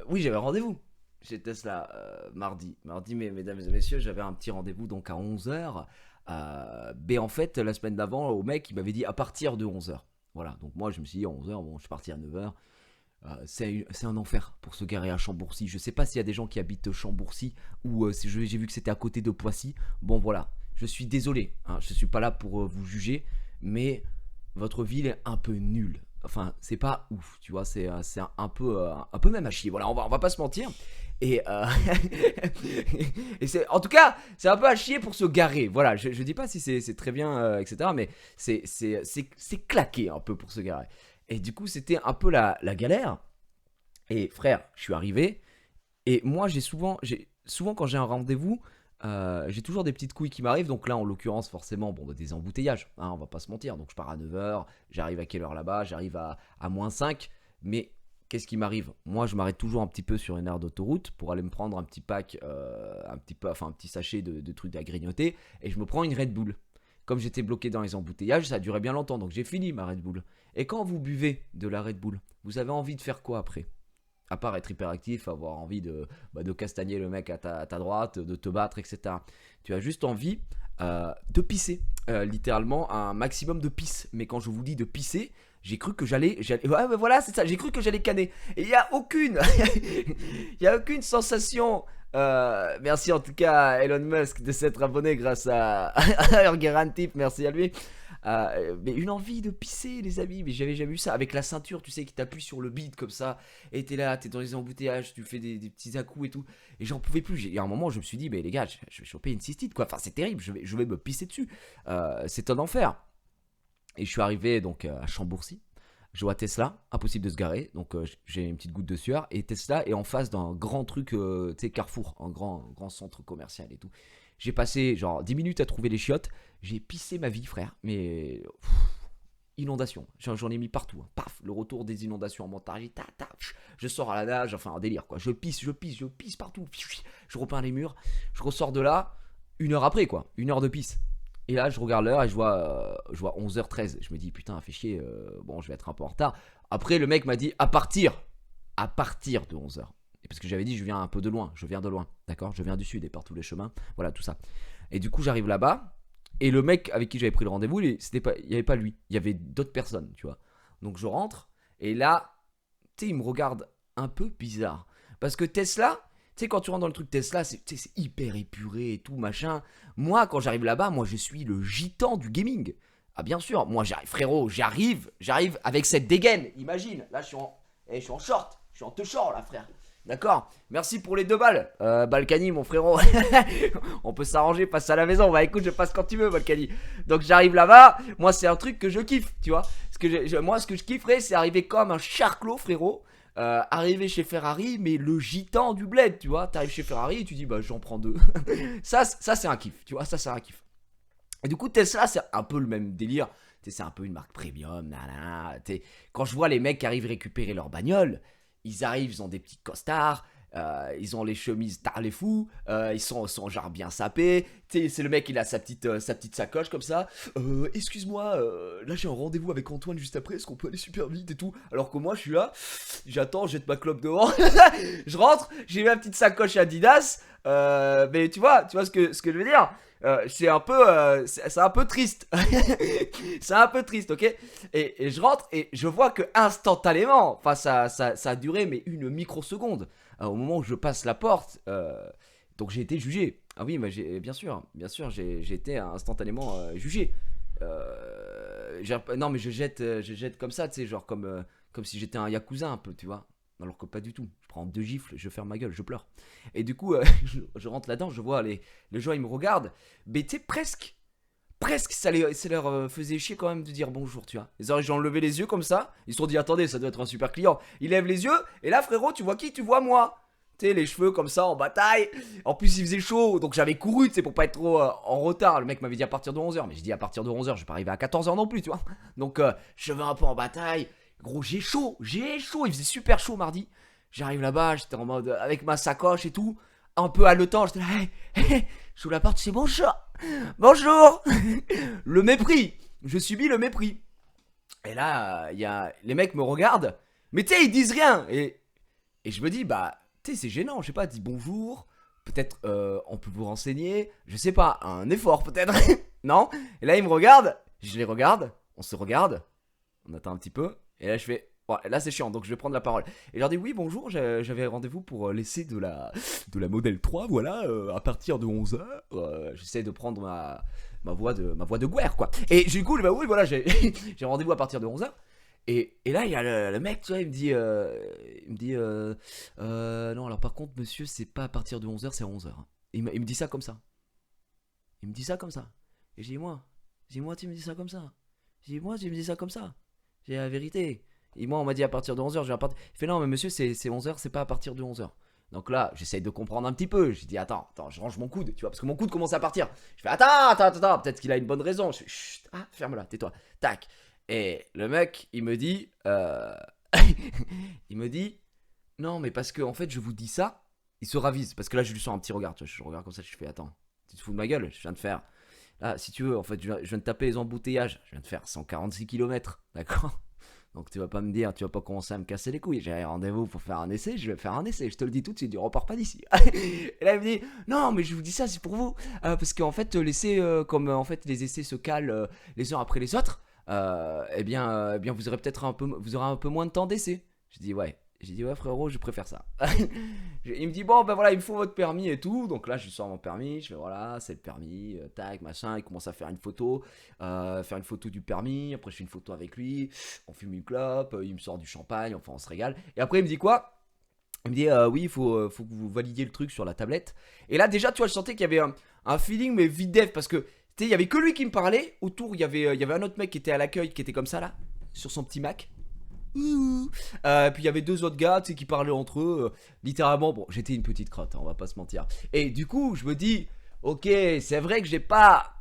Oui, j'avais rendez-vous chez Tesla mardi. Mardi, mesdames et messieurs, j'avais un petit rendez-vous donc à 11h. Mais en fait, la semaine d'avant, au mec, il m'avait dit à partir de 11h. Voilà, donc moi je me suis dit 11h, bon, je suis parti à 9h. C'est un enfer pour se garer à Chambourcy. Je sais pas s'il y a des gens qui habitent Chambourcy ou j'ai vu que c'était à côté de Poissy. Bon voilà, je suis désolé, hein, je suis pas là pour vous juger, mais votre ville est un peu nulle. Enfin, c'est pas ouf, tu vois, c'est un peu même à chier. Voilà, on va pas se mentir. Et, et c'est, en tout cas, c'est un peu à chier pour se garer. Voilà, je dis pas si c'est très bien, etc. Mais c'est claqué un peu pour se garer. Et du coup, c'était un peu la galère. Et frère, je suis arrivé. Et moi, souvent quand j'ai un rendez-vous, j'ai toujours des petites couilles qui m'arrivent. Donc là, en l'occurrence, forcément, bon, bah, des embouteillages. Hein, on va pas se mentir. Donc je pars à 9h. J'arrive à quelle heure là-bas? J'arrive à -5. Mais qu'est-ce qui m'arrive? Moi, je m'arrête toujours un petit peu sur une aire d'autoroute pour aller me prendre un petit pack, un petit sachet de trucs à grignoter. Et je me prends une Red Bull. Comme j'étais bloqué dans les embouteillages, ça a duré bien longtemps. Donc j'ai fini ma Red Bull. Et quand vous buvez de la Red Bull, vous avez envie de faire quoi après? À part être hyperactif, avoir envie de castagner le mec à ta droite, de te battre, etc. Tu as juste envie de pisser. Littéralement un maximum de pisse. Mais quand je vous dis de pisser, j'ai cru que ouais, mais voilà, c'est ça, j'ai cru que j'allais canner. Et il n'y a aucune... Il n'y a aucune sensation... merci en tout cas à Elon Musk de s'être abonné grâce à Ergeran Tip, merci à lui. Mais une envie de pisser, les amis. Mais j'avais jamais vu ça avec la ceinture, tu sais, qui t'appuie sur le bide comme ça. Et t'es là, t'es dans les embouteillages, tu fais des petits à-coups et tout. Et j'en pouvais plus. Il y a un moment, je me suis dit, mais les gars, je vais choper une cystite quoi. Enfin, c'est terrible, je vais me pisser dessus. C'est un enfer. Et je suis arrivé donc à Chambourcy. Je vois Tesla, impossible de se garer. Donc j'ai une petite goutte de sueur. Et Tesla est en face d'un grand truc, tu sais, Carrefour, un grand centre commercial et tout. J'ai passé genre 10 minutes à trouver les chiottes. J'ai pissé ma vie, frère. Mais inondation. J'en ai mis partout. Hein. Paf, le retour des inondations en Montargis. Je sors à la nage. Enfin, un délire quoi. Je pisse partout. Je repeins les murs. Je ressors de là 1 heure après quoi. 1 heure de pisse. Et là, je regarde l'heure et je vois 11h13. Je me dis, putain, fait chier. Bon, je vais être un peu en retard. Après, le mec m'a dit, à partir de 11h. Et parce que j'avais dit, je viens un peu de loin. Je viens de loin. D'accord? Je viens du sud et par tous les chemins. Voilà, tout ça. Et du coup, j'arrive là-bas. Et le mec avec qui j'avais pris le rendez-vous, il n'y avait pas lui. Il y avait d'autres personnes, tu vois. Donc, je rentre. Et là, tu sais, il me regarde un peu bizarre. Parce que Tesla, tu sais, quand tu rentres dans le truc Tesla, c'est hyper épuré et tout, machin. Moi, quand j'arrive là-bas, moi, je suis le gitan du gaming. Ah, bien sûr, moi, frérot, j'arrive avec cette dégaine. Imagine, là, je suis en short. Je suis en te-short, là, frère. D'accord? Merci pour les 2 balles. Balkany, mon frérot. On peut s'arranger, passe à la maison. Bah écoute, je passe quand tu veux, Balkany. Donc j'arrive là-bas. Moi, c'est un truc que je kiffe, tu vois. Moi, ce que je kifferais, c'est arriver comme un charclos, frérot. Arriver chez Ferrari, mais le gitan du bled, tu vois. T'arrives chez Ferrari et tu dis, bah j'en prends 2. ça c'est un kiff, tu vois. Ça, c'est un kiff. Et du coup, Tesla, c'est un peu le même délire. C'est un peu une marque premium. Nanana. Quand je vois les mecs qui arrivent récupérer leur bagnole, ils arrivent, ils ont des petits costards. Ils ont les chemises tard les fous, ils sont genre bien sapés. C'est le mec, il a sa petite sacoche comme ça. Excuse-moi, là j'ai un rendez-vous avec Antoine juste après, est-ce qu'on peut aller super vite et tout? Alors que moi je suis là, j'attends, je jette ma clope devant, je rentre, j'ai ma petite sacoche Adidas. Mais tu vois ce que je veux dire? C'est un peu triste. C'est un peu triste, ok? Et je rentre et je vois que instantanément, enfin ça a duré mais une microseconde. Au moment où je passe la porte, donc j'ai été jugé. Ah oui, mais bien sûr, j'ai été instantanément jugé. Non, mais je jette comme ça, tu sais, genre comme si j'étais un yakuza un peu, tu vois. Alors que pas du tout. Je prends 2 gifles, je ferme ma gueule, je pleure. Et du coup, je rentre là-dedans, je vois les gens, ils me regardent. Mais tu sais, presque ça leur faisait chier quand même de dire bonjour, tu vois. Ils ont levé les yeux comme ça, ils se sont dit attendez, ça doit être un super client. Ils lèvent les yeux, et là frérot, tu vois qui? Tu vois moi. Tu sais, les cheveux comme ça en bataille. En plus, il faisait chaud, donc j'avais couru, tu sais, pour pas être trop en retard. Le mec m'avait dit à partir de 11h, mais j'ai dit à partir de 11h, je vais pas arriver à 14h non plus, tu vois. Donc, cheveux un peu en bataille. Gros, j'ai chaud, il faisait super chaud mardi. J'arrive là-bas, j'étais en mode avec ma sacoche et tout, un peu haletant, j'étais là, hey, j'ouvre la porte, c'est bonjour, bonjour. Le mépris, je subis le mépris. Et là, les mecs me regardent, mais tu sais, ils disent rien. Et Et je me dis, bah, tu sais, c'est gênant, je sais pas, dis bonjour, peut-être on peut vous renseigner, je sais pas, un effort peut-être, non? Et là, il me regarde, je les regarde, on se regarde, on attend un petit peu, et là, je fais, ouais, là, c'est chiant, donc je vais prendre la parole. Et je leur dis, oui, bonjour, j'avais rendez-vous pour l'essai de la modèle 3, voilà, à partir de 11h. J'essaie de prendre ma voix de guerre, quoi. Et du coup, bah oui, voilà, j'ai j'ai rendez-vous à partir de 11h. Et là, il y a le mec, tu vois, il me dit, non, alors par contre, monsieur, c'est pas à partir de 11h, c'est à 11h. Il me dit ça comme ça. Il me dit ça comme ça. Et j'ai dit, moi, tu me dis ça comme ça. J'ai dit, moi, tu me dis ça comme ça. J'ai la vérité. Et moi, on m'a dit à partir de 11h, il fait, non, mais monsieur, c'est 11h, c'est pas à partir de 11h. Donc là, j'essaye de comprendre un petit peu. Je dis, attends, je range mon coude, tu vois, parce que mon coude commence à partir. Je fais, attends, peut-être qu'il a une bonne raison. Je fais, chut, ferme-la, tais-toi. Tac. Et le mec, il me dit, il me dit, non, mais parce que en fait, je vous dis ça, il se ravise. Parce que là, je lui sors un petit regard, tu vois, je regarde comme ça, je fais, attends, tu te fous de ma gueule, je viens de faire. Là, si tu veux, en fait, je viens de taper les embouteillages, je viens de faire 146 km, d'accord? Donc tu vas pas me dire, tu vas pas commencer à me casser les couilles. J'ai rendez-vous pour faire un essai, je vais faire un essai. Je te le dis tout de suite, on repart pas d'ici. Et là il me dit, non mais je vous dis ça, c'est pour vous, parce qu'en fait l'essai, comme en fait les essais se calent les uns après les autres, eh bien vous aurez peut-être vous aurez un peu moins de temps d'essai. Je dis ouais. J'ai dit ouais frérot, je préfère ça. Il me dit bon ben voilà, il me faut votre permis et tout. Donc là je lui sors mon permis, je fais voilà c'est le permis, tac machin. Il commence à faire une photo du permis. Après je fais une photo avec lui, on fume une clope, il me sort du champagne, enfin on se régale. Et après il me dit quoi? Il me dit oui faut que vous validiez le truc sur la tablette. Et là déjà tu vois je sentais qu'il y avait un feeling mais vite dev parce que tu sais il y avait que lui qui me parlait. Autour il y avait un autre mec qui était à l'accueil qui était comme ça là sur son petit Mac. Puis il y avait deux autres gars, tu sais, qui parlaient entre eux. Littéralement, bon, j'étais une petite crotte, hein, on va pas se mentir. Et du coup, je me dis, ok, c'est vrai que j'ai pas.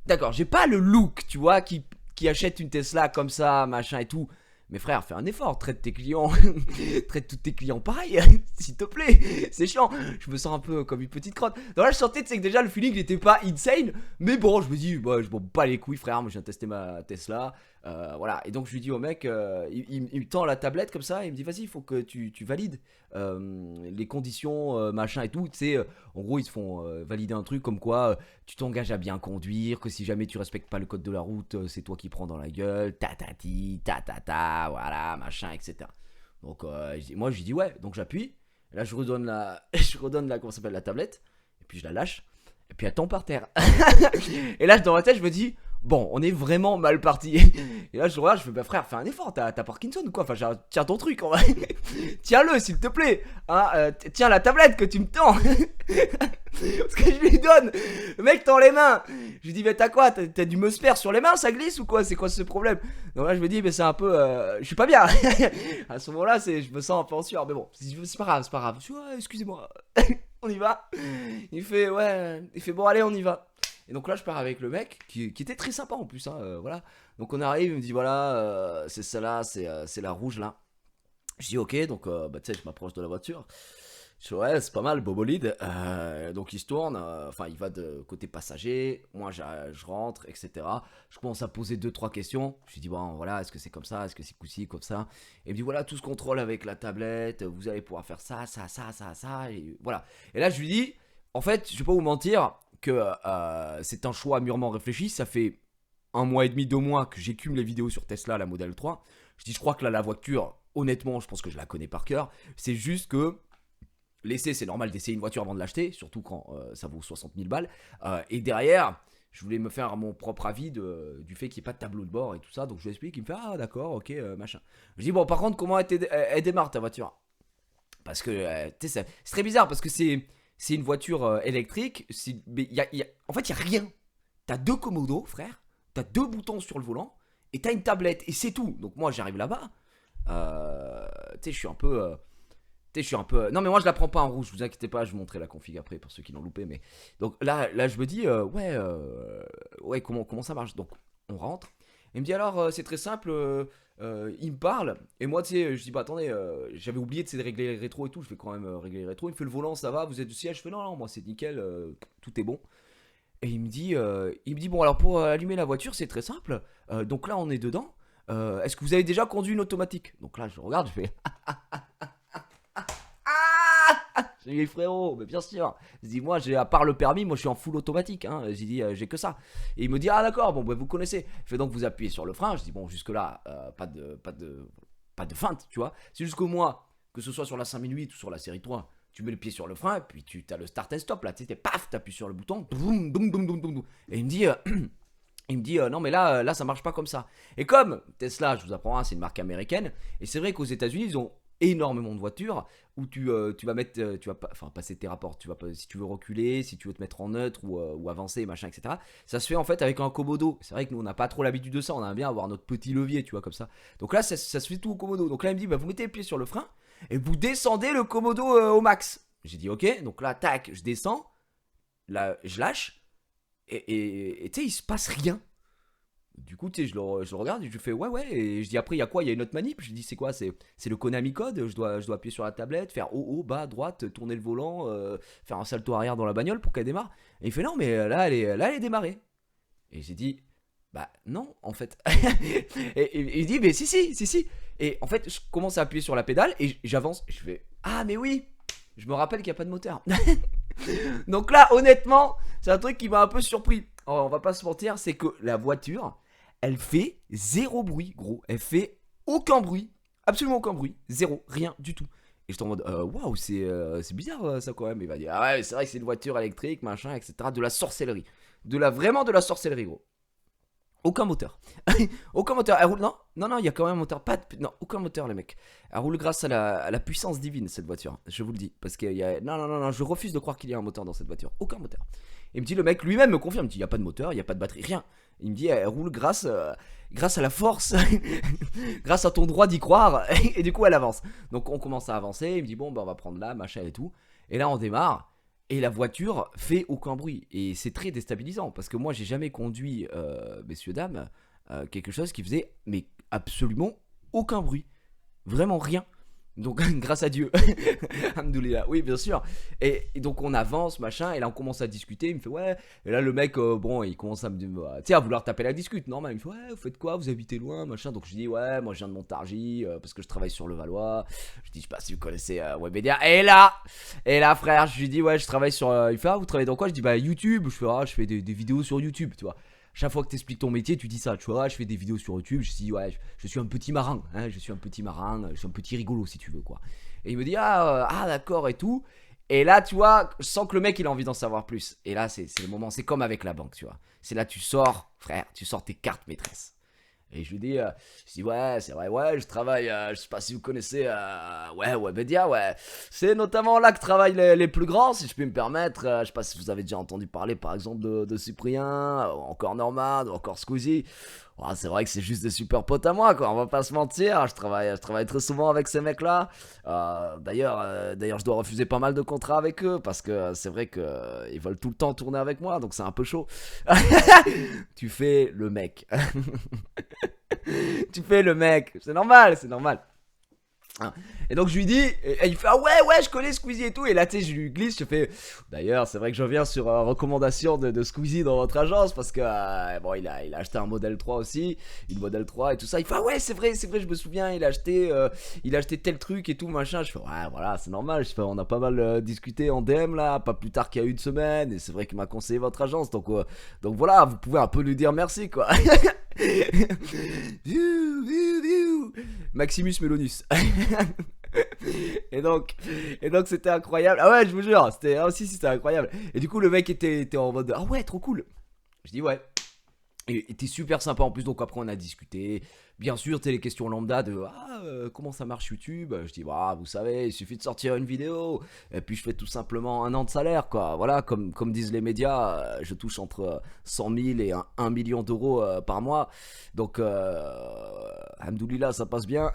D'accord, j'ai pas le look, tu vois, qui achète une Tesla comme ça, machin et tout. Mais frère, fais un effort, traite tes clients, traite tous tes clients pareil, s'il te plaît. C'est chiant, je me sens un peu comme une petite crotte. Donc là, je sentais, tu sais, que déjà le feeling n'était pas insane. Mais bon, je me dis, bah, je m'en bats les couilles, frère. Moi, je viens de tester ma Tesla. Voilà, et donc je lui dis au mec, il me tend la tablette comme ça, et il me dit, vas-y, il faut que tu valides les conditions, machin et tout. Tu sais, en gros, ils se font valider un truc comme quoi tu t'engages à bien conduire, que si jamais tu respectes pas le code de la route, c'est toi qui prends dans la gueule, tatati, tatata, voilà, machin, etc. Donc moi je lui dis ouais, donc j'appuie, et là je redonne comment ça s'appelle, la tablette, et puis je la lâche, et puis elle tombe par terre. Et là dans ma tête je me dis, bon, on est vraiment mal parti. Et là je regarde, je fais bah frère, fais un effort, t'as Parkinson ou quoi? Enfin tiens ton truc, tiens-le s'il te plaît, hein, tiens la tablette que tu me tends. Parce que je lui donne, le mec tend les mains. Je lui dis mais t'as quoi, t'as du musper sur les mains, ça glisse ou quoi? C'est quoi ce problème? Donc là je me dis mais c'est un peu, je suis pas bien. À ce moment là je me sens un peu en sueur, mais bon c'est pas grave, c'est pas grave. Je dis ouais, excusez-moi, on y va. Il fait ouais, il fait bon allez on y va. Et donc là je pars avec le mec qui était très sympa en plus, hein, voilà. Donc on arrive, il me dit voilà, c'est celle-là, c'est la rouge là. Je dis ok, donc bah, tu sais, je m'approche de la voiture. Je dis ouais, c'est pas mal, beau bolide. Donc il se tourne, enfin il va de côté passager, moi je rentre, etc. Je commence à poser deux trois questions. Je lui dis bon voilà, est-ce que c'est comme ça, est-ce que c'est comme ça? Et il me dit voilà, tout se contrôle avec la tablette, vous allez pouvoir faire ça, ça, ça, ça, ça, et voilà. Et là je lui dis, en fait, je vais pas vous mentir que c'est un choix mûrement réfléchi, ça fait 1 mois et demi, 2 mois que j'écume les vidéos sur Tesla, la Model 3. Je dis, je crois que là, la voiture, honnêtement, je pense que je la connais par cœur. C'est juste que l'essai, c'est normal d'essayer une voiture avant de l'acheter, surtout quand ça vaut 60 000 balles. Et derrière, je voulais me faire mon propre avis du fait qu'il n'y ait pas de tableau de bord et tout ça. Donc je lui explique, il me fait, ah d'accord, ok, machin. Je dis, bon, par contre, comment elle démarre ta voiture? Parce que, tu sais, c'est très bizarre parce que c'est une voiture électrique. Mais en fait, il n'y a rien. T'as deux commodos, frère. T'as deux boutons sur le volant. Et t'as une tablette. Et c'est tout. Donc moi, j'arrive là-bas. Tu sais, je suis un peu... Non, mais moi, je la prends pas en rouge. Vous inquiétez pas, je vous montrerai la config après pour ceux qui l'ont loupé. Mais... Donc là je me dis, ouais, comment ça marche? Donc, on rentre. Il me dit alors, c'est très simple. Il me parle. Et moi, tu sais, je dis, bah attendez, j'avais oublié de régler les rétros et tout. Je vais quand même régler les rétros. Il me fait le volant, ça va, vous êtes du siège? Je fais non, non, moi, c'est nickel. Tout est bon. Et il me dit bon, alors pour allumer la voiture, c'est très simple. Donc là, on est dedans. Est-ce que vous avez déjà conduit une automatique? Donc là, je regarde, je fais J'ai dit frérot, mais bien sûr. J'ai dit moi, à part le permis, moi je suis en full automatique. Hein. J'ai dit j'ai que ça. Et il me dit ah d'accord, bon bah, vous connaissez. Je fais donc vous appuyez sur le frein. Je dis bon jusque là pas de feinte, tu vois. C'est juste que moi, que ce soit sur la 5008 ou sur la série 3, tu mets le pied sur le frein, et puis tu as le start and stop là, tu sais, paf, t'appuies sur le bouton, doum, doum, doum, doum, doum, doum. Et il me dit non mais là ça marche pas comme ça. Et comme Tesla, je vous apprends, hein, c'est une marque américaine, et c'est vrai qu'aux États-Unis ils ont énormément de voitures où tu vas mettre, tu vas enfin passer tes rapports, si tu veux reculer, si tu veux te mettre en neutre ou avancer, machin, etc. Ça se fait en fait avec un Komodo. C'est vrai que nous on n'a pas trop l'habitude de ça, on aime bien avoir notre petit levier, tu vois, comme ça. Donc là ça se fait tout au Komodo. Donc là il me dit bah vous mettez le pied sur le frein et vous descendez le Komodo au max. J'ai dit ok, donc là tac, je descends, là je lâche et tu sais il se passe rien. Du coup, tu sais, je le regarde et je lui fais ouais. Et je dis après, il y a quoi? Il y a une autre manip. Je lui dis c'est quoi? C'est le Konami code. Je dois appuyer sur la tablette, faire haut, bas, droite, tourner le volant, faire un salto arrière dans la bagnole pour qu'elle démarre. Et il fait non, mais là, elle est démarrée. Et j'ai dit bah non, en fait. et il dit mais si. Et en fait, je commence à appuyer sur la pédale et j'avance. Je fais ah, mais oui, je me rappelle qu'il n'y a pas de moteur. Donc là, honnêtement, c'est un truc qui m'a un peu surpris. On va pas se mentir, c'est que la voiture, elle fait zéro bruit, gros. Elle fait aucun bruit, absolument aucun bruit, zéro, rien du tout. Et j'étais en mode, waouh, c'est bizarre ça quand même. Il va dire, ah ouais, c'est vrai que c'est une voiture électrique, machin, etc. De la sorcellerie. Vraiment de la sorcellerie, gros. Aucun moteur. Aucun moteur. Elle roule. Non, il y a quand même un moteur. Non, aucun moteur, les mecs. Elle roule grâce à la puissance divine, cette voiture. Je vous le dis. Parce qu'il y a. Non, je refuse de croire qu'il y a un moteur dans cette voiture. Aucun moteur. Il me dit, le mec lui-même me confirme. Il me dit, il n'y a pas de moteur, il n'y a pas de batterie, rien. Il me dit, elle roule grâce à la force, grâce à ton droit d'y croire. Et du coup, elle avance. Donc, on commence à avancer. Il me dit, bon, bah, on va prendre là, machin et tout. Et là, on démarre. Et la voiture fait aucun bruit. Et c'est très déstabilisant. Parce que moi, j'ai jamais conduit, messieurs, dames, quelque chose qui faisait mais absolument aucun bruit. Vraiment rien. Donc, grâce à Dieu. Alhamdoulilah. Oui, bien sûr. Et donc, on avance, machin. Et là, on commence à discuter. Il me fait, ouais. Et là, le mec, bon, il commence à me dire, tu sais, à vouloir taper la discute. Normal. Il me fait, ouais, vous faites quoi? Vous habitez loin, machin. Donc, je dis, ouais, moi, je viens de Montargis. Parce que je travaille sur le Valois. Je dis, je sais pas si vous connaissez Webedia. Et là, frère, je lui dis, ouais, je travaille sur. Il fait, ah, vous travaillez dans quoi? Je dis, bah, YouTube. Je fais, ah, je fais des vidéos sur YouTube, tu vois. Chaque fois que tu expliques ton métier, tu dis ça. Tu vois, je fais des vidéos sur YouTube. Je dis, ouais, je suis un petit marin. Hein, je suis un petit marin. Je suis un petit rigolo, si tu veux, quoi. Et il me dit, ah d'accord, et tout. Et là, tu vois, je sens que le mec, il a envie d'en savoir plus. Et là, c'est le moment. C'est comme avec la banque, tu vois. C'est là, tu sors, frère, tu sors tes cartes maîtresses. Et je lui dis, ouais, c'est vrai, ouais, je travaille, je sais pas si vous connaissez, ouais, Webedia, ouais. C'est notamment là que travaillent les plus grands, si je puis me permettre. Je sais pas si vous avez déjà entendu parler, par exemple, de Cyprien, encore Norman, ou encore Squeezie. Ouais, c'est vrai que c'est juste des super potes à moi, quoi, on va pas se mentir. Je travaille très souvent avec ces mecs-là. D'ailleurs, je dois refuser pas mal de contrats avec eux, parce que c'est vrai qu'ils veulent tout le temps tourner avec moi, donc c'est un peu chaud. Tu fais le mec. Tu fais le mec, c'est normal, c'est normal. Et donc je lui dis, et il fait ah ouais je connais Squeezie et tout. Et là tu sais je lui glisse, je fais d'ailleurs c'est vrai que je viens sur recommandation de Squeezie dans votre agence. Parce que bon il a acheté un modèle 3 aussi, une modèle 3 et tout ça. Il fait ah ouais c'est vrai je me souviens, il a acheté tel truc et tout machin. Je fais ouais voilà c'est normal, je fais, on a pas mal discuté en DM là, pas plus tard qu'il y a une semaine. Et c'est vrai qu'il m'a conseillé votre agence. Donc voilà, vous pouvez un peu lui dire merci quoi. Maximus Melonus. et donc c'était incroyable. Ah ouais je vous jure, c'était incroyable. Et du coup le mec était en mode ah ouais trop cool. Je dis ouais. Et était super sympa en plus. Donc après on a discuté. Bien sûr, t'as les questions lambda de comment ça marche YouTube. Je dis bah vous savez, il suffit de sortir une vidéo et puis je fais tout simplement 1 an de salaire quoi. Voilà, comme disent les médias, je touche entre 100 000 et 1 million d'euros par mois. Donc alhamdoulilah, ça passe bien.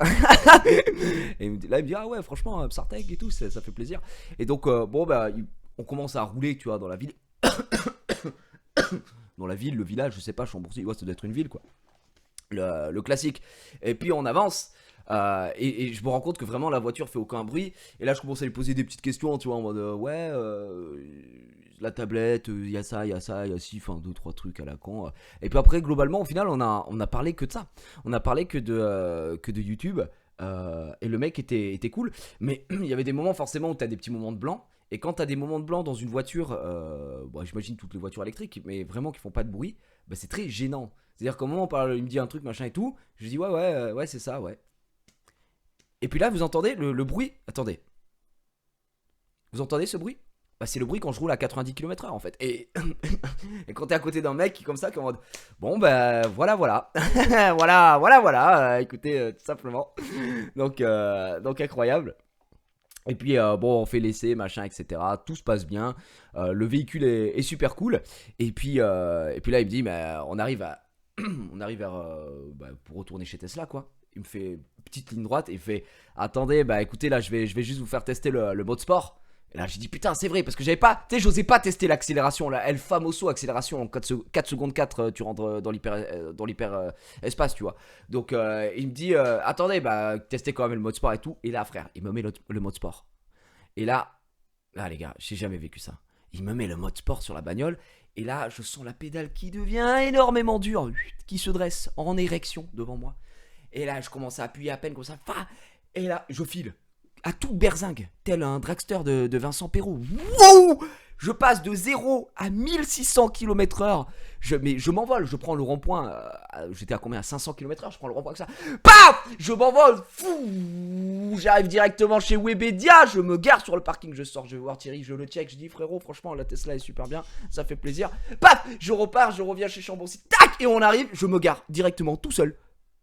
Et là il me dit ah ouais franchement Psartec et tout, ça fait plaisir. Et donc bon bah on commence à rouler tu vois dans la ville. Dans la ville, le village, je sais pas, Chambourcy, ouais, ça doit être une ville quoi. Le classique. Et puis on avance. Et je me rends compte que vraiment la voiture fait aucun bruit. Et là je commence à lui poser des petites questions, tu vois, en mode la tablette, il y a ça, il y a ci, enfin 2-3 trucs à la con. Et puis après globalement au final on a parlé que de ça. On a parlé que de YouTube. Et le mec était cool. Mais il y avait des moments forcément où t'as des petits moments de blanc. Et quand t'as des moments de blanc dans une voiture, bon, j'imagine toutes les voitures électriques, mais vraiment qui font pas de bruit, bah, c'est très gênant. C'est-à-dire qu'au moment où il me dit un truc, machin et tout, je dis ouais, c'est ça, ouais. Et puis là, vous entendez le bruit. Attendez. Vous entendez ce bruit? Bah, c'est le bruit quand je roule à 90 km/h en fait. Et, et quand t'es à côté d'un mec qui comme ça, qui est en mode bon, bah voilà. Voilà. Écoutez, tout simplement. Donc incroyable. Et puis bon, on fait l'essai, machin, etc. Tout se passe bien. Le véhicule est super cool. Et puis là, il me dit, bah, on arrive on arrive vers, bah, pour retourner chez Tesla, quoi. Il me fait une petite ligne droite et il fait, attendez, bah écoutez, là, je vais juste vous faire tester le mode sport. Et là, j'ai dit, putain, c'est vrai, parce que j'avais pas, tu sais, j'osais pas tester l'accélération, la El Famoso accélération en 4 secondes 4, tu rentres dans l'hyper espace, tu vois. Donc, il me dit, attendez, bah, testez quand même le mode sport et tout. Et là, frère, il me met le mode sport. Et là, les gars, j'ai jamais vécu ça. Il me met le mode sport sur la bagnole. Et là, je sens la pédale qui devient énormément dure, qui se dresse en érection devant moi. Et là, je commence à appuyer à peine comme ça. Et là, je file à toute berzingue, tel un dragster de Vincent Perrault. Wow! Je passe de 0 à 1600 km/h. Je m'envole, je prends le rond-point. J'étais à combien? À 500 km/h, je prends le rond-point comme ça. Paf! Je m'envole. Fou! J'arrive directement chez Webedia. Je me gare sur le parking. Je sors, je vais voir Thierry, je le check. Je dis, frérot, franchement, la Tesla est super bien. Ça fait plaisir. Paf! Je repars, je reviens chez Chambourcy. Tac! Et on arrive, je me gare directement tout seul.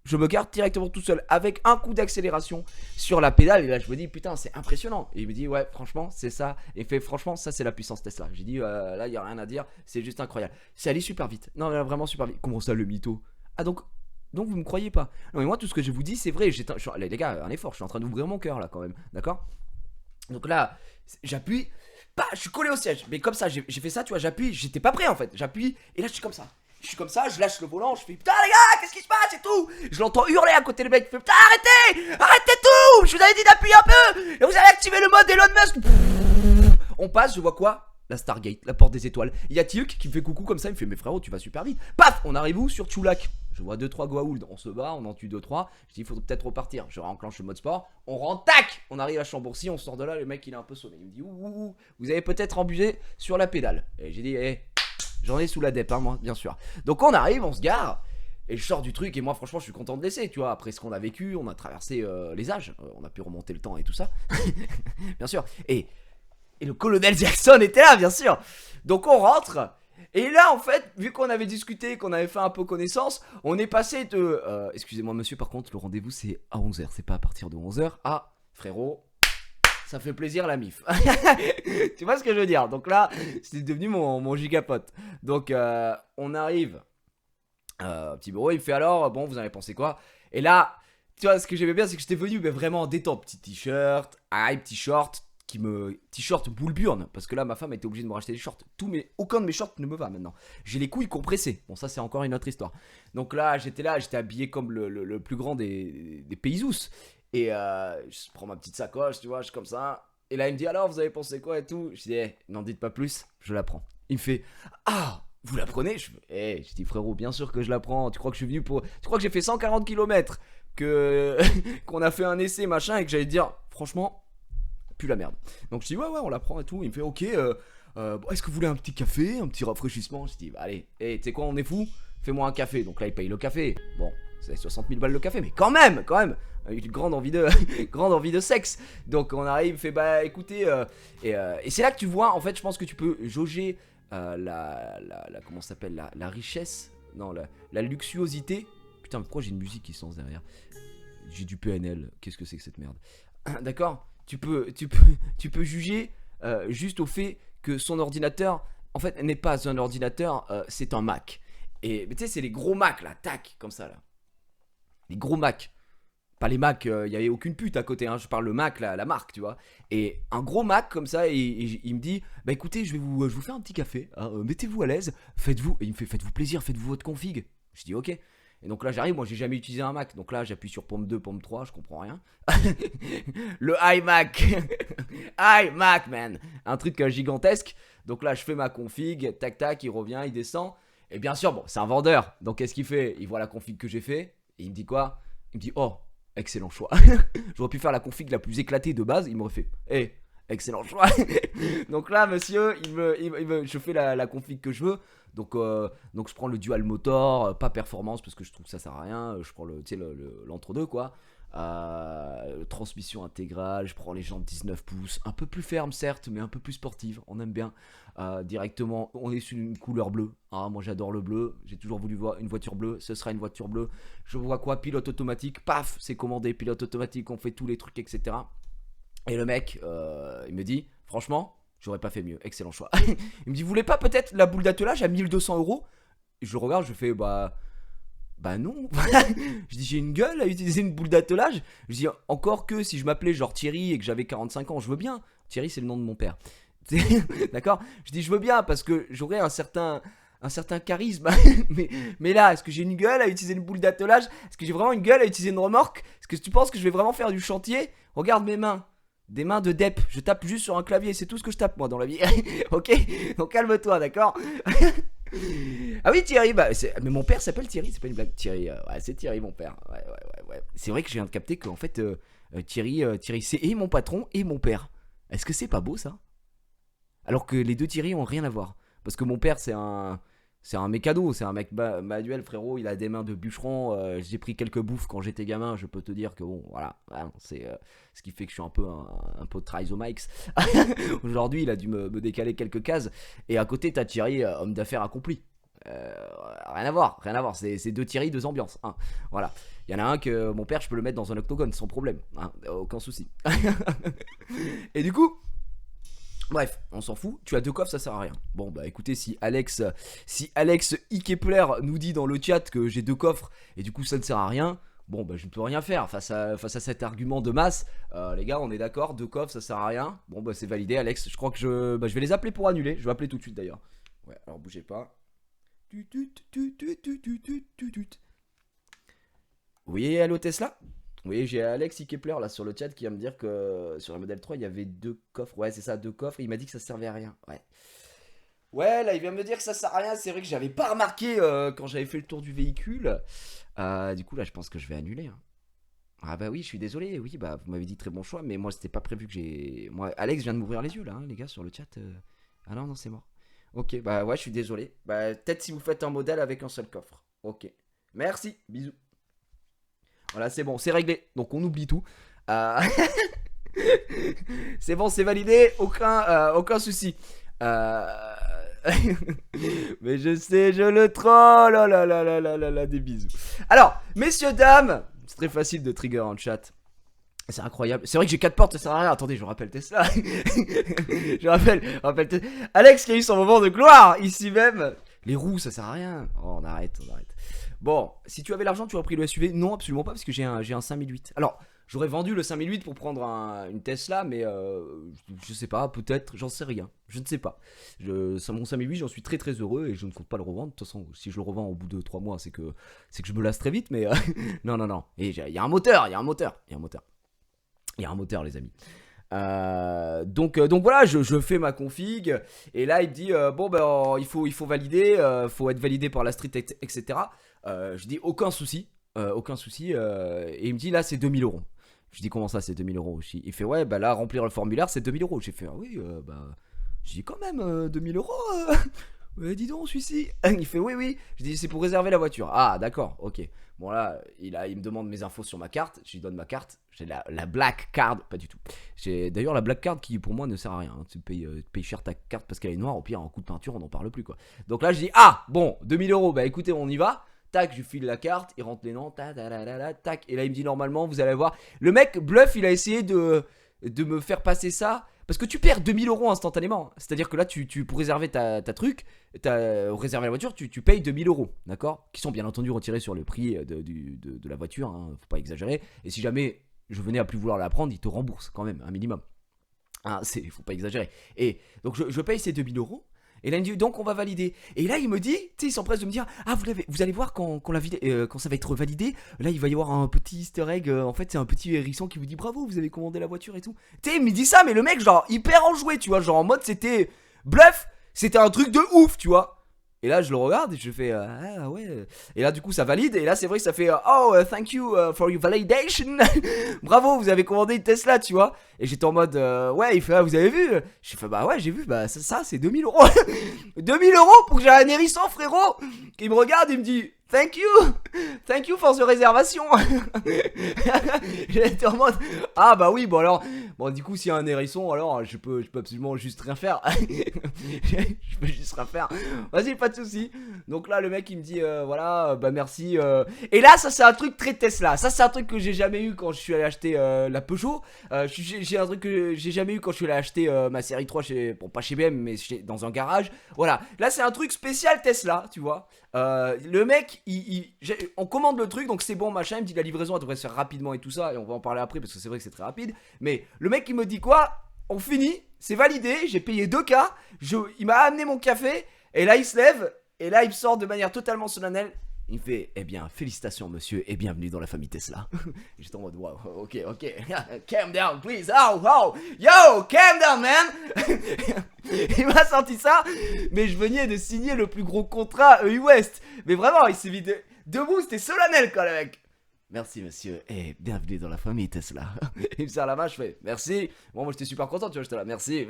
Je me garde directement tout seul avec un coup d'accélération sur la pédale. Et là, je me dis, putain, c'est impressionnant. Et il me dit, ouais, franchement, c'est ça. Et il fait, franchement, ça, c'est la puissance Tesla. J'ai dit, là, il n'y a rien à dire. C'est juste incroyable. C'est allé super vite. Non, mais vraiment super vite. Comment ça, le mytho? Ah, donc vous me croyez pas? Non, mais moi, tout ce que je vous dis, c'est vrai. Les gars, un effort. Je suis en train d'ouvrir mon cœur, là, quand même. D'accord? Donc là, j'appuie. Bah, je suis collé au siège. Mais comme ça, j'ai fait ça, tu vois, j'appuie. J'étais pas prêt, en fait. J'appuie. Et là, je suis comme ça. Je suis comme ça, je lâche le volant, je fais putain les gars, qu'est-ce qui se passe et tout. Je l'entends hurler à côté, le mec fait putain arrêtez tout. Je vous avais dit d'appuyer un peu. Et vous allez activer le mode Elon Musk. On passe, je vois quoi? La Stargate, la porte des étoiles. Il y a Tilk qui me fait coucou comme ça, il me fait mais frérot tu vas super vite. Paf, on arrive où? Sur Tchoulak. Je vois 2-3 Goa'uld, on se bat, on en tue 2-3. Je dis il faut peut-être repartir. Je réenclenche le mode sport, on rentre, tac. On arrive à Chambourcy, on sort de là, le mec il est un peu sonné. Il me dit ouh, vous avez peut-être abusé sur la pédale. Et j'ai dit j'en ai sous la dep, hein, moi, bien sûr. Donc on arrive, on se gare, et je sors du truc, et moi franchement je suis content de laisser, tu vois, après ce qu'on a vécu, on a traversé les âges, on a pu remonter le temps et tout ça, bien sûr. Et le colonel Jackson était là, bien sûr. Donc on rentre, et là en fait, vu qu'on avait discuté, qu'on avait fait un peu connaissance, on est passé de... excusez-moi monsieur, par contre, le rendez-vous c'est à 11h, c'est pas à partir de 11h, à frérot... Ça fait plaisir la mif. Tu vois ce que je veux dire? Donc là, c'est devenu mon gigapote. Donc on arrive. Petit bureau, il me fait alors, bon, vous en avez pensé quoi? Et là, tu vois, ce que j'aimais bien, c'est que j'étais venu mais vraiment en détente. Petit t-shirt, petit short, t-shirt boule burn. Parce que là, ma femme était obligée de me racheter des shorts. Aucun de mes shorts ne me va maintenant. J'ai les couilles compressées. Bon, ça, c'est encore une autre histoire. Donc là, j'étais habillé comme le plus grand des paysous. Et je prends ma petite sacoche, tu vois, je suis comme ça. Et là, il me dit, alors, vous avez pensé quoi et tout? Je dis, n'en dites pas plus, je la prends. Il me fait, ah, vous la prenez? Je dis, frérot, bien sûr que je la prends. Tu crois que je suis venu pour. Tu crois que j'ai fait 140 km, qu'on a fait un essai, machin, et que j'allais te dire, franchement, plus la merde. Donc je dis, ouais, on la prend et tout. Il me fait, ok, bon, est-ce que vous voulez un petit café, un petit rafraîchissement? Je dis, bah, allez, tu sais quoi, on est fou? Fais-moi un café. Donc là, il paye le café. Bon, c'est 60 000 balles le café, mais quand même, une grande envie de sexe. Donc on arrive, fait bah écoutez, et c'est là que tu vois, en fait, je pense que tu peux jauger comment ça s'appelle, la richesse, non, la luxuosité. Putain, pourquoi j'ai une musique qui se lance derrière? J'ai du PNL, qu'est-ce que c'est que cette merde? D'accord, tu peux juger juste au fait que son ordinateur, en fait, n'est pas un ordinateur, c'est un Mac. Et tu sais, c'est les gros Mac là, tac, comme ça là. Les gros Mac. Pas les Mac, il n'y avait aucune pute à côté, hein, je parle le Mac, la marque, tu vois. Et un gros Mac comme ça, et il me dit, bah écoutez, je vais vous faire un petit café, hein, mettez-vous à l'aise, faites-vous, et il me fait, faites-vous plaisir, faites-vous votre config. Je dis ok. Et donc là j'arrive, moi j'ai jamais utilisé un Mac, donc là j'appuie sur pomme 2, pomme 3, je comprends rien. Le iMac, iMac man, un truc gigantesque. Donc là je fais ma config, tac tac, il revient, il descend. Et bien sûr, bon, c'est un vendeur, donc qu'est-ce qu'il fait? Il voit la config que j'ai fait, et il me dit quoi? Il me dit, oh, excellent choix. J'aurais pu faire la config la plus éclatée de base, il m'aurait fait, excellent choix. Donc là, monsieur, je fais la config que je veux. Donc je prends le dual motor, pas performance parce que je trouve que ça sert à rien. Je prends l'entre-deux quoi. Transmission intégrale, je prends les jantes 19 pouces, un peu plus ferme certes, mais un peu plus sportive, on aime bien. Directement, on est sur une couleur bleue. Ah, moi j'adore le bleu, j'ai toujours voulu voir une voiture bleue, ce sera une voiture bleue. Je vois quoi, pilote automatique, paf, c'est commandé, pilote automatique, on fait tous les trucs, etc. Et le mec, il me dit, franchement, j'aurais pas fait mieux, excellent choix. Il me dit, vous voulez pas peut-être la boule d'attelage à 1 200 €? Je le regarde, je fais, bah non. Je dis, j'ai une gueule à utiliser une boule d'attelage. Je dis, encore que si je m'appelais genre Thierry et que j'avais 45 ans, je veux bien. Thierry, c'est le nom de mon père. D'accord? Je dis, je veux bien parce que j'aurais un certain charisme. mais là, est-ce que j'ai une gueule à utiliser une boule d'attelage? Est-ce que j'ai vraiment une gueule à utiliser une remorque? Est-ce que tu penses que je vais vraiment faire du chantier? Regarde mes mains. Des mains de dep, je tape juste sur un clavier, c'est tout ce que je tape moi dans la vie. Ok? Donc calme-toi, d'accord? Ah oui, Thierry, mais mon père s'appelle Thierry, c'est pas une blague. Thierry, ouais, c'est Thierry, mon père. Ouais. C'est vrai que je viens de capter qu'en fait, Thierry, c'est et mon patron et mon père. Est-ce que c'est pas beau ça? Alors que les deux Thierry ont rien à voir. Parce que mon père, c'est un mécano, c'est un mec manuel, frérot. Il a des mains de bûcheron. J'ai pris quelques bouffes quand j'étais gamin. Je peux te dire que bon, voilà, c'est ce qui fait que je suis un peu trisomics. Aujourd'hui, il a dû me décaler quelques cases. Et à côté, t'as Thierry, homme d'affaires accompli. Rien à voir. C'est deux Thierry, deux ambiances. Hein. Voilà. Il y en a un que mon père, je peux le mettre dans un octogone sans problème. Hein. Aucun souci. Et du coup. Bref, on s'en fout, tu as deux coffres, ça sert à rien. Bon bah écoutez, si Alex Ikepler nous dit dans le chat que j'ai deux coffres et du coup ça ne sert à rien, bon bah je ne peux rien faire face à cet argument de masse. Les gars, on est d'accord, deux coffres ça sert à rien. Bon bah c'est validé Alex, je crois que je vais les appeler pour annuler, je vais appeler tout de suite d'ailleurs. Ouais, alors bougez pas. Oui, allô Tesla? Oui, j'ai Alex Ikepler là sur le chat qui va me dire que sur la modèle 3 il y avait deux coffres. Ouais, c'est ça, deux coffres. Il m'a dit que ça servait à rien. Ouais. Ouais, là il vient me dire que ça sert à rien. C'est vrai que j'avais pas remarqué quand j'avais fait le tour du véhicule. Du coup, là je pense que je vais annuler. Hein. Ah bah oui, je suis désolé. Oui, bah vous m'avez dit très bon choix, mais moi c'était pas prévu que j'ai. Moi, Alex vient de m'ouvrir les yeux là, hein, les gars, sur le chat. Ah non, c'est mort. Ok, bah ouais, je suis désolé. Bah peut-être si vous faites un modèle avec un seul coffre. Ok. Merci, bisous. Voilà, c'est bon, c'est réglé. Donc on oublie tout. C'est bon, c'est validé. Aucun souci. Mais je sais, je le troll. Oh là là là là là là, des bisous. Alors, messieurs, dames, c'est très facile de trigger en chat. C'est incroyable. C'est vrai que j'ai 4 portes, ça sert à rien. Attendez, je rappelle Tesla. je rappelle Tesla. Alex qui a eu son moment de gloire ici même. Les roues, ça sert à rien. Oh, on arrête. Bon, si tu avais l'argent, tu aurais pris le SUV? Non, absolument pas, parce que j'ai un 5008. Alors, j'aurais vendu le 5008 pour prendre une Tesla, mais je sais pas, peut-être, j'en sais rien. Je ne sais pas. Mon 5008, j'en suis très très heureux et je ne compte pas le revendre. De toute façon, si je le revends au bout de 3 mois, c'est que je me lasse très vite, mais non. Et il y a un moteur, les amis. Donc voilà, je fais ma config et là il me dit bon ben il faut valider, faut être validé par la street etc. Je dis aucun souci et il me dit là c'est 2000 €. Je dis comment ça c'est 2000 €? Il fait ouais bah là remplir le formulaire c'est 2000 €. J'ai fait ah oui bah je dis quand même 2000 €. Ouais, dis donc celui-ci. Il fait oui. Je dis c'est pour réserver la voiture. Ah d'accord, ok. Bon là, il me demande mes infos sur ma carte. Je lui donne ma carte. J'ai la black card, pas du tout. J'ai d'ailleurs la black card qui pour moi ne sert à rien. Hein. Tu payes cher ta carte parce qu'elle est noire. Au pire, en coup de peinture, on n'en parle plus quoi. Donc là, je dis ah bon 2000 €. Bah écoutez, on y va. Tac, je lui file la carte. Il rentre les noms. Tac. Et là, il me dit normalement, vous allez voir. Le mec bluff. Il a essayé de me faire passer ça. Parce que tu perds 2000 € instantanément. C'est-à-dire que là, pour réserver ta réserver la voiture, tu payes 2000 €. D'accord? Qui sont bien entendu retirés sur le prix de la voiture. Hein, faut pas exagérer. Et si jamais je venais à plus vouloir la prendre, il te rembourse quand même un minimum. Hein, faut pas exagérer. Et donc, je paye ces 2000 €. Et là, il me dit, donc on va valider. Et là, il me dit, tu sais, il s'empresse de me dire, ah, vous allez voir quand ça va être validé, là, il va y avoir un petit easter egg. En fait, c'est un petit hérisson qui vous dit, bravo, vous avez commandé la voiture et tout. Tu sais, il me dit ça, mais le mec, genre, hyper enjoué, tu vois, genre en mode, c'était bluff, c'était un truc de ouf, tu vois. Et là, je le regarde et je fais ah ouais. Et là, du coup, ça valide. Et là, c'est vrai que ça fait oh, thank you for your validation. Bravo, vous avez commandé une Tesla, tu vois. Et j'étais en mode ouais, il fait vous avez vu? J'ai fait bah ouais, j'ai vu. Bah ça c'est 2000 euros. 2000 euros pour que j'ai un hérisson, frérot. Il me regarde, il me dit thank you for the réservation. J'étais en mode ah bah oui, bon alors bon du coup s'il y a un hérisson alors je peux absolument juste rien faire. Je peux juste rien faire. Vas-y, pas de soucis. Donc là le mec il me dit voilà bah merci et là ça c'est un truc très Tesla. Ça c'est un truc que j'ai jamais eu quand je suis allé acheter la Peugeot. J'ai un truc que j'ai jamais eu quand je suis allé acheter ma série 3 chez bon pas chez BM mais dans un garage. Voilà, là c'est un truc spécial Tesla, tu vois. Le mec on commande le truc donc c'est bon machin, il me dit la livraison elle devrait se faire rapidement et tout ça et on va en parler après parce que c'est vrai que c'est très rapide. Mais le mec il me dit quoi? On finit, c'est validé, j'ai payé 2K, il m'a amené mon café et là il se lève et là il me sort de manière totalement solennelle. Il me fait eh bien félicitations monsieur et bienvenue dans la famille Tesla. J'étais en mode wow, ok calm down please, oh yo calm down man. Il m'a sorti ça, mais je venais de signer le plus gros contrat West. Mais vraiment il s'est mis debout, c'était solennel quand même mec. Merci monsieur et bienvenue dans la famille Tesla. Il me serre la main, je fais merci. Bon, moi j'étais super content, tu vois, j'étais là merci.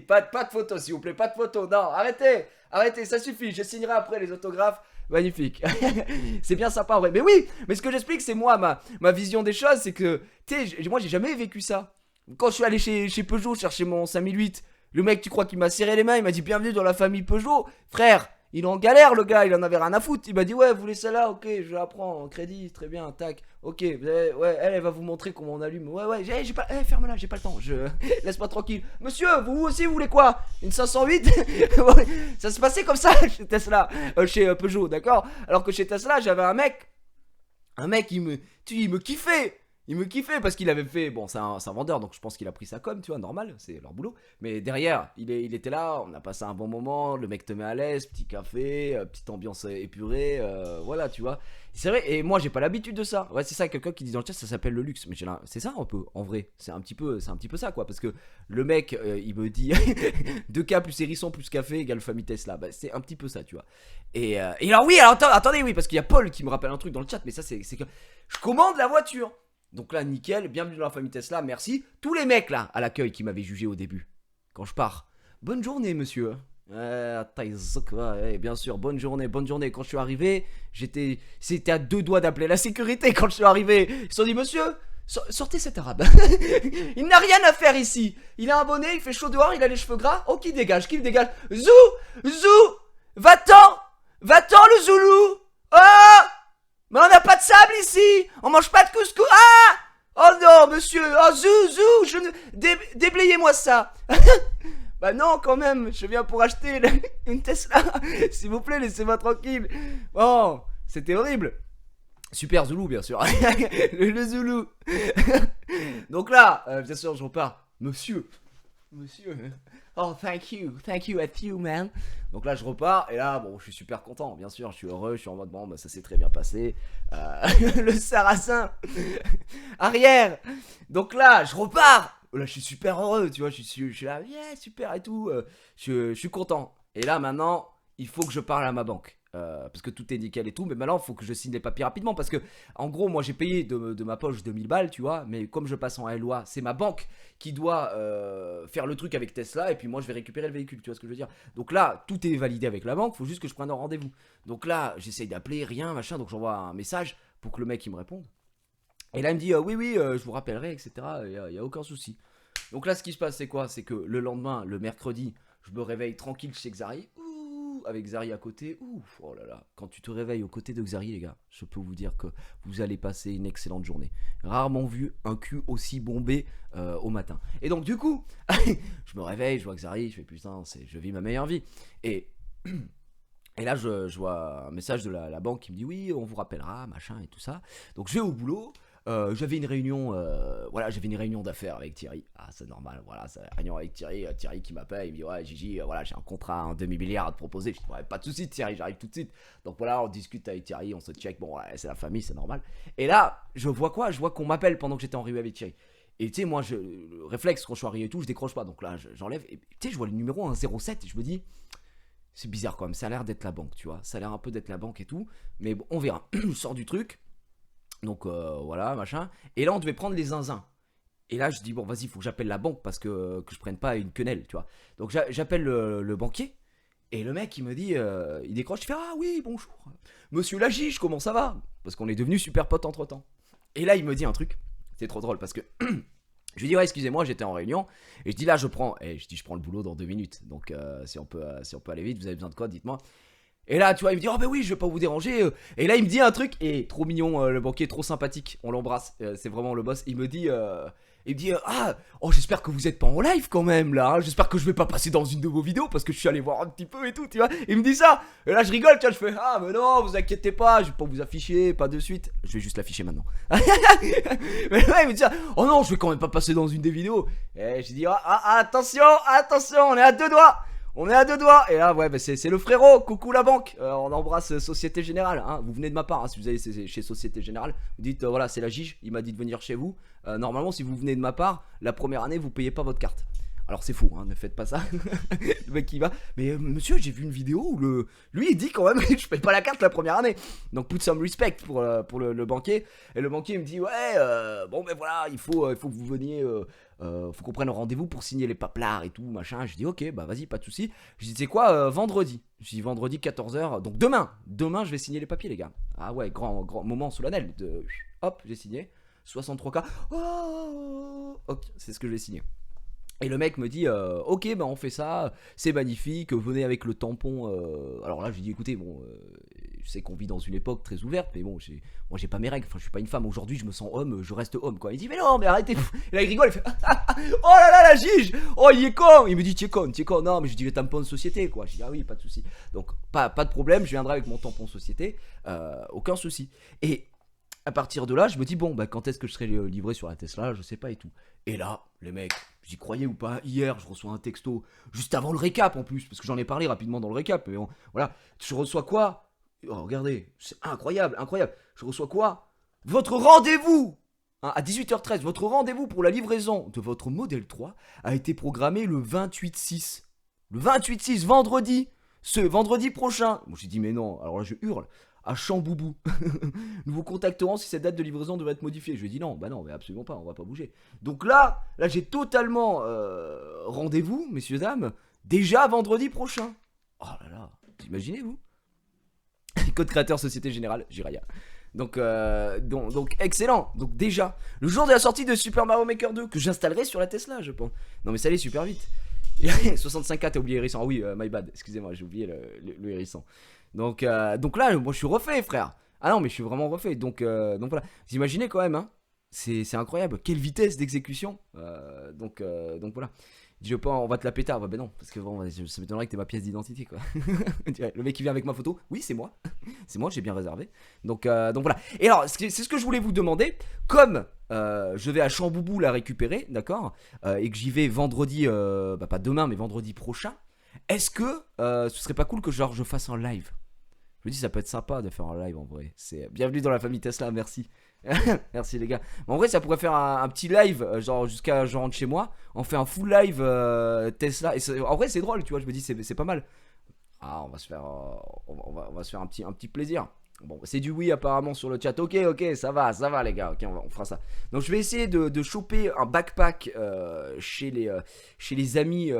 Pas de photo s'il vous plaît, pas de photo. Non, arrêtez, ça suffit. Je signerai après les autographes. Magnifique. C'est bien sympa en vrai. Mais oui, mais ce que j'explique, c'est moi, ma vision des choses, c'est que, tu sais, moi j'ai jamais vécu ça. Quand je suis allé chez Peugeot chercher mon 5008, le mec, tu crois qu'il m'a serré les mains, il m'a dit bienvenue dans la famille Peugeot. Frère, il est en galère le gars, il en avait rien à foutre. Il m'a dit ouais, vous voulez celle-là, ok, je la prends en crédit, très bien, tac. Ok, ouais, elle va vous montrer comment on allume. Ouais, j'ai pas, ferme-la, j'ai pas le temps. Laisse-moi tranquille. Monsieur, vous aussi vous voulez quoi? Une 508? Ça se passait comme ça chez Tesla, chez Peugeot, d'accord? Alors que chez Tesla, j'avais un mec, il me kiffait. Il me kiffait parce qu'il avait fait. Bon, c'est un vendeur, donc je pense qu'il a pris sa com, tu vois, normal, c'est leur boulot. Mais derrière, il était là, on a passé un bon moment, le mec te met à l'aise, petit café, petite ambiance épurée, voilà, tu vois. C'est vrai, et moi j'ai pas l'habitude de ça. Ouais, c'est ça, quelqu'un qui dit dans le chat, ça s'appelle le luxe. Mais c'est ça un peu, en vrai. C'est un petit peu ça, quoi. Parce que le mec, il me dit 2K plus hérisson plus café égale famille Tesla. Bah, c'est un petit peu ça, tu vois. Et alors, oui, alors attendez, oui, parce qu'il y a Paul qui me rappelle un truc dans le chat, mais ça, c'est que je commande la voiture. Donc là, nickel, bienvenue dans la famille Tesla, merci. Tous les mecs là, à l'accueil qui m'avaient jugé au début, quand je pars. Bonne journée, monsieur. Bien sûr, bonne journée. Quand je suis arrivé, c'était à 2 doigts d'appeler la sécurité quand je suis arrivé. Ils se sont dit, monsieur, sortez cet arabe. Il n'a rien à faire ici. Il a un bonnet, il fait chaud dehors, il a les cheveux gras. Oh, qui dégage? Zou, va-t'en le Zoulou. Oh! Mais on n'a pas de sable ici. On mange pas de couscous. Ah! Oh non, monsieur. Oh, zou, déblayez-moi ça. Bah non, quand même. Je viens pour acheter une Tesla. S'il vous plaît, laissez-moi tranquille. Bon, c'était horrible. Super Zoulou, bien sûr. le Zoulou. Donc là, bien sûr, je repars. Monsieur. Oh, thank you at you, man. Donc là, je repars, et là, bon, je suis super content, bien sûr, je suis heureux, je suis en mode, bon, bah, ça s'est très bien passé. Le sarrasin, arrière. Donc là, je repars. Là, je suis super heureux, tu vois, je suis là, yeah, super et tout. Je suis content. Et là, maintenant, il faut que je parle à ma banque. Parce que tout est nickel et tout, mais maintenant il faut que je signe les papiers rapidement parce que en gros moi j'ai payé de ma poche 2000 balles, tu vois, mais comme je passe en LOA, c'est ma banque qui doit faire le truc avec Tesla et puis moi je vais récupérer le véhicule, tu vois ce que je veux dire. Donc là tout est validé avec la banque, faut juste que je prenne un rendez-vous. Donc là j'essaye d'appeler, rien machin, donc j'envoie un message pour que le mec il me réponde. Et là il me dit oui je vous rappellerai, etc. Il y a aucun souci. Donc là ce qui se passe c'est quoi? C'est que le lendemain, le mercredi, je me réveille tranquille chez Xari, avec Xari à côté. Ouf, oh là là, quand tu te réveilles aux côtés de Xari, les gars, je peux vous dire que vous allez passer une excellente journée. Rarement vu un cul aussi bombé au matin. Et donc du coup, je me réveille, je vois Xari, je fais putain, je vis ma meilleure vie. Et là, je vois un message de la banque qui me dit oui, on vous rappellera, machin et tout ça. Donc je vais au boulot. J'avais une réunion, d'affaires avec Thierry. Ah, c'est normal, voilà, c'est réunion avec Thierry. Thierry qui m'appelle, il me dit ouais, Gigi, voilà, j'ai un contrat, un demi-milliard à te proposer. Je dis ouais, pas de soucis, Thierry, j'arrive tout de suite. Donc voilà, on discute avec Thierry, on se check. Bon, ouais, c'est la famille, c'est normal. Et là, je vois quoi? Je vois qu'on m'appelle pendant que j'étais en réunion avec Thierry. Et tu sais, moi, le réflexe, quand je suis arrivé et tout, je décroche pas. Donc là, j'enlève. Et tu sais, je vois le numéro 107 et je me dis C'est bizarre quand même, ça a l'air d'être la banque, tu vois. Ça a l'air un peu d'être la banque et tout. Mais bon, on verra. Je sors du truc. Donc voilà, machin. Et là, on devait prendre les zinzins. Et là, je dis, bon, vas-y, il faut que j'appelle la banque parce que je prenne pas une quenelle, tu vois. Donc j'appelle le banquier. Et le mec, il me dit, il décroche, il fait, ah oui, bonjour. Monsieur Lagiche, comment ça va? Parce qu'on est devenus super potes entre temps. Et là, il me dit un truc. C'est trop drôle parce que je lui dis, ouais, excusez-moi, j'étais en réunion. Et je dis, là, je prends le boulot dans 2 minutes. Donc, si on peut aller vite, vous avez besoin de quoi, dites-moi. Et là, tu vois, il me dit, oh, ben oui, je vais pas vous déranger. Et là, il me dit un truc, et trop mignon, le banquier, trop sympathique. On l'embrasse, c'est vraiment le boss. Il me dit, ah, oh, j'espère que vous êtes pas en live quand même, là. Hein. J'espère que je vais pas passer dans une de vos vidéos parce que je suis allé voir un petit peu et tout, tu vois. Il me dit ça. Et là, je rigole, tu vois, je fais, ah, mais non, vous inquiétez pas, je vais pas vous afficher, pas de suite. Je vais juste l'afficher maintenant. Mais ouais, il me dit ça. Oh non, je vais quand même pas passer dans une des vidéos. Et j'ai dit, attention, attention, on est à 2 doigts. On est à 2 doigts. Et là, ouais, bah c'est le frérot. Coucou la banque. On embrasse Société Générale. Hein. Vous venez de ma part. Hein, si vous allez chez Société Générale, vous dites voilà, c'est la Gige. Il m'a dit de venir chez vous. Normalement, si vous venez de ma part, la première année, vous payez pas votre carte. Alors c'est fou, hein, ne faites pas ça. Le mec qui va. Mais monsieur, j'ai vu une vidéo où lui il dit quand même que je paye pas la carte la première année. Donc put some respect pour le banquier. Et le banquier me dit ouais, bon ben voilà, il faut que vous veniez. Faut qu'on prenne rendez-vous pour signer les paplards et tout, machin. Je dis ok, bah vas-y, pas de soucis. Je dis c'est quoi, vendredi. Je dis vendredi 14h. Donc demain je vais signer les papiers, les gars. Ah ouais, grand moment solennel. Hop, j'ai signé. 63K. Oh, ok, c'est ce que je vais signer. Et le mec me dit ok, bah on fait ça, c'est magnifique, venez avec le tampon. Alors là, je lui dis écoutez, bon, je sais qu'on vit dans une époque très ouverte, mais bon, moi j'ai pas mes règles, enfin je suis pas une femme, aujourd'hui je me sens homme, je reste homme quoi. Il dit mais non, mais arrêtez. Et là il rigole, il fait oh là là, la Gige, oh il est con. Il me dit tu es con, non, mais je dis le tampon de société quoi. Je dis ah oui, pas de souci. Donc pas de problème, je viendrai avec mon tampon société, aucun souci. Et à partir de là, je me dis bon, bah quand est-ce que je serai livré sur la Tesla, je sais pas et tout. Et là, les mecs, j'y croyais ou pas, hier, je reçois un texto, juste avant le récap en plus, parce que j'en ai parlé rapidement dans le récap, mais bon, voilà, je reçois quoi? Oh, regardez, c'est incroyable, incroyable. Je reçois quoi? Votre rendez-vous hein, à 18h13, votre rendez-vous pour la livraison de votre modèle 3 a été programmé le 28/6. Le 28/6, vendredi, ce vendredi prochain. Moi j'ai dit mais non, alors là je hurle. À Chamboubou. Nous vous contacterons si cette date de livraison devrait être modifiée. Je lui ai dit non, bah non, mais absolument pas, on va pas bouger. Donc là j'ai totalement rendez-vous, messieurs, dames, déjà vendredi prochain. Oh là là, imaginez vous? Code créateur Société Générale, Jiraya. Donc excellent. Donc déjà, le jour de la sortie de Super Mario Maker 2, que j'installerai sur la Tesla, je pense. Non mais ça allait super vite. 65K, t'as oublié hérisson. Ah oui, my bad, excusez-moi, j'ai oublié le hérisson. Donc là, moi je suis refait, frère. Ah non, mais je suis vraiment refait. Donc voilà. Vous imaginez quand même, hein. C'est incroyable. Quelle vitesse d'exécution. Donc voilà. Il dit, je pense, on va te la péter. Ah, bah non, parce que bon, ça m'étonnerait que t'aies ma pièce d'identité, quoi. Le mec qui vient avec ma photo, oui, c'est moi. C'est moi, j'ai bien réservé. Donc voilà. Et alors, c'est ce que je voulais vous demander. Comme je vais à Chamboubou la récupérer, d'accord, et que j'y vais vendredi, pas demain, mais vendredi prochain, est-ce que ce serait pas cool que genre je fasse un live? Je me dis, ça peut être sympa de faire un live en vrai. C'est bienvenue dans la famille Tesla, merci. Merci les gars. Mais en vrai, ça pourrait faire un petit live, genre jusqu'à je rentre chez moi. On fait un full live Tesla. Et en vrai, c'est drôle, tu vois. Je me dis, c'est pas mal. Ah, on va se faire, on va se faire un petit plaisir. Bon, c'est du oui apparemment sur le chat. Ok, ça va les gars. Ok, on fera ça. Donc, je vais essayer de choper un backpack chez les amis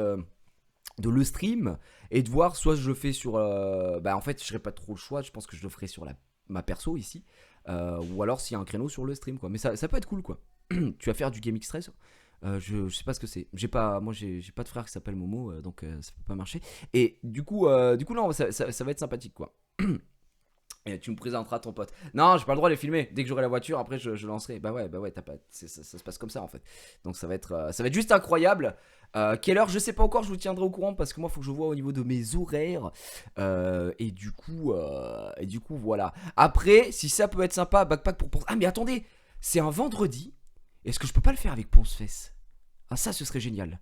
de le stream et de voir soit je le fais sur en fait je serais pas trop le choix, je pense que je le ferai sur ma perso ici ou alors s'il y a un créneau sur le stream quoi, mais ça peut être cool quoi. Tu vas faire du Game X13 je sais pas ce que c'est, j'ai pas de frère qui s'appelle Momo donc ça peut pas marcher et du coup non ça va être sympathique quoi. Et tu me présenteras ton pote. Non, j'ai pas le droit de les filmer. Dès que j'aurai la voiture, après je lancerai. Bah ouais, t'as pas. Ça se passe comme ça en fait. Donc ça va être juste incroyable. Quelle heure, je sais pas encore. Je vous tiendrai au courant parce que moi, faut que je vois au niveau de mes horaires. Et du coup, voilà. Après, si ça peut être sympa, backpack pour Ponce. Ah mais attendez, c'est un vendredi. Est-ce que je peux pas le faire avec Ponce Fess? Ah ça, ce serait génial.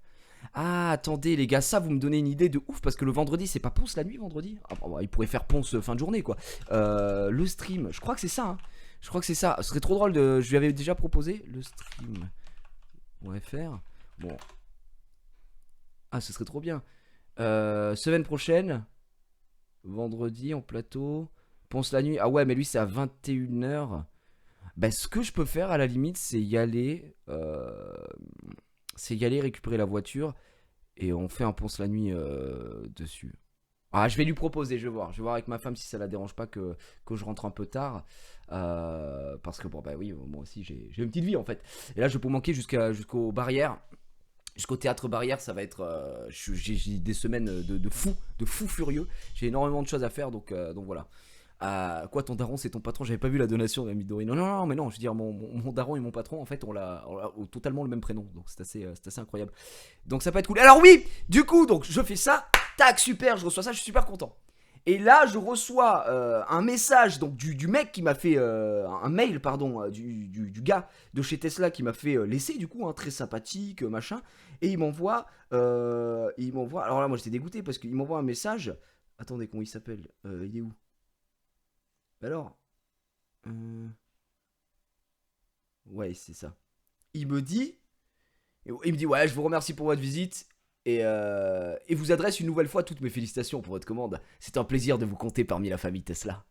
Ah, attendez les gars, ça vous me donnez une idée de ouf parce que le vendredi, c'est pas Ponce la nuit vendredi. Il pourrait faire Ponce fin de journée quoi. Le stream, je crois que c'est ça. Hein. Je crois que c'est ça. Ce serait trop drôle de. Je lui avais déjà proposé le stream. On va faire. Bon. Ah, ce serait trop bien. Semaine prochaine. Vendredi en plateau. Ponce la nuit. Ah ouais, mais lui, c'est à 21h. Bah, ce que je peux faire à la limite, c'est y aller. C'est y aller récupérer la voiture. Et on fait un Ponce la nuit dessus. Ah, je vais lui proposer, je vais voir. Je vais voir avec ma femme si ça la dérange pas que je rentre un peu tard. Parce que bon, bah oui, moi aussi j'ai une petite vie en fait. Et là, je peux manquer jusqu'aux barrières. Jusqu'au théâtre barrière, ça va être. J'ai des semaines de fou furieux. J'ai énormément de choses à faire, donc voilà. Quoi, ton daron, c'est ton patron? J'avais pas vu la donation de Midori. Non, non, non, mais non, je veux dire, mon daron et mon patron, en fait, on a totalement le même prénom. Donc c'est assez incroyable. Donc ça peut être cool. Alors oui, du coup, donc je fais ça. Tac, super, je reçois ça, je suis super content. Et là, je reçois un message donc du mec qui m'a fait un mail, pardon, du gars de chez Tesla qui m'a fait laisser du coup, hein, très sympathique, machin. Et il m'envoie. Alors là, moi j'étais dégoûté parce qu'il m'envoie un message. Attendez, comment il s'appelle? Il est où? Alors, euh, ouais, c'est ça. Il me dit, il me dit, ouais, je vous remercie pour votre visite. Et vous adresse une nouvelle fois toutes mes félicitations pour votre commande. C'est un plaisir de vous compter parmi la famille Tesla.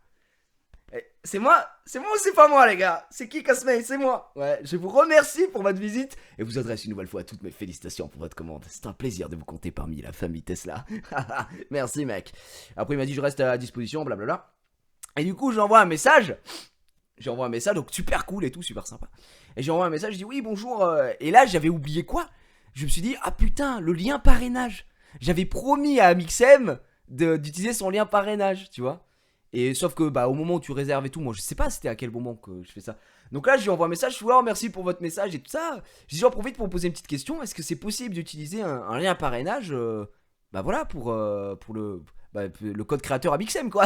C'est moi ou c'est pas moi les gars? C'est qui Cosmay? C'est moi. Ouais, je vous remercie pour votre visite et vous adresse une nouvelle fois toutes mes félicitations pour votre commande. C'est un plaisir de vous compter parmi la famille Tesla. Merci mec. Après il m'a dit je reste à disposition, blablabla. Et du coup j'envoie un message. J'envoie un message, donc super cool et tout, super sympa. Et j'envoie un message, je dis oui bonjour. Et là j'avais oublié quoi? Je me suis dit ah putain, le lien parrainage. J'avais promis à Amixem d'utiliser son lien parrainage, tu vois. Et sauf que bah au moment où tu réserves et tout, moi je sais pas c'était à quel moment que je fais ça. Donc là je lui envoie un message, je lui dis oh, merci pour votre message et tout ça. Je dis j'en profite pour vous poser une petite question, est-ce que c'est possible d'utiliser un lien parrainage bah voilà pour le code créateur Amixem quoi.